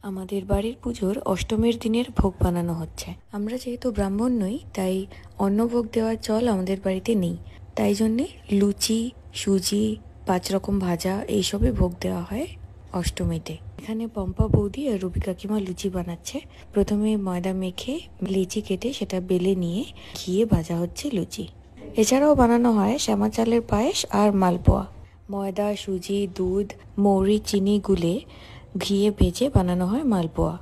আমাদের বাড়ির পুজোর অষ্টমীর দিনের ভোগ বানানো হচ্ছে। আমরা যেহেতু ব্রাহ্মণ নই, তাই অন্নভোগ দেওয়ার চল আমাদের বাড়িতে নেই। তাই জন্যে লুচি, সুজি, 5 রকম ভাজা এইসবই ভোগ দেওয়া হয় অষ্টমীতে। এখানে পম্পা বৌদি আর রুবি কাকিমা লুচি বানাচ্ছে। প্রথমে ময়দা মেখে লিচি কেটে সেটা বেলে নিয়ে ঘিয়ে ভাজা হচ্ছে লুচি। এছাড়াও বানানো হয় শ্যামা চালের পায়েস আর মালপোয়া। ময়দা, সুজি, দুধ, মৌরি, চিনি গুলে ঘিয়ে ভেজে বানানো হয় মালপোয়া।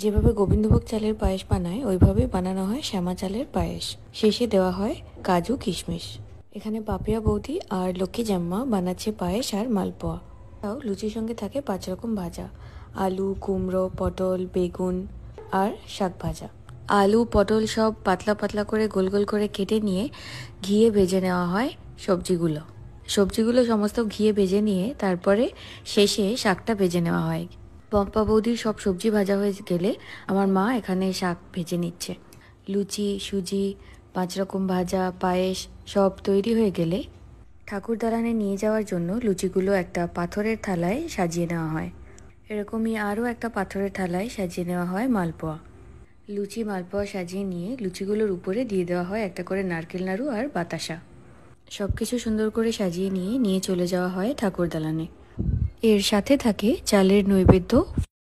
যেভাবে গোবিন্দভোগ চালের পায়েস বানায় ওইভাবেই বানানো হয় শ্যামা চালের পায়েস। শেষে দেওয়া হয় কাজু, কিশমিশ। এখানে পাপিয়া বৌদি আর লক্ষ্মী জাম্মা বানাচ্ছে পায়েস আর মালপোয়া। তাও লুচির সঙ্গে থাকে 5 রকম ভাজা: আলু, কুমড়ো, পটল, বেগুন আর শাক ভাজা। আলু, পটল সব পাতলা পাতলা করে গোল গোল করে কেটে নিয়ে ঘিয়ে ভেজে নেওয়া হয় সবজিগুলো সমস্ত ঘিয়ে ভেজে নিয়ে তারপরে শেষে শাকটা ভেজে নেওয়া হয়। পম্পা বৌদির সব সবজি ভাজা হয়ে গেলে আমার মা এখানে শাক ভেজে নিচ্ছে। লুচি, সুজি, 5 রকম ভাজা, পায়েস সব তৈরি হয়ে গেলে ঠাকুর দালানে নিয়ে যাওয়ার জন্য লুচিগুলো একটা পাথরের থালায় সাজিয়ে নেওয়া হয়। এরকমই আরও একটা পাথরের থালায় সাজিয়ে নেওয়া হয় মালপোয়া। লুচি, মালপোয়া সাজিয়ে নিয়ে লুচিগুলোর উপরে দিয়ে দেওয়া হয় একটা করে নারকেল নাড়ু আর বাতাসা। সবকিছু সুন্দর করে সাজিয়ে নিয়ে চলে যাওয়া হয় ঠাকুর দালানে। এর সাথে থাকে চালের নৈবেদ্য।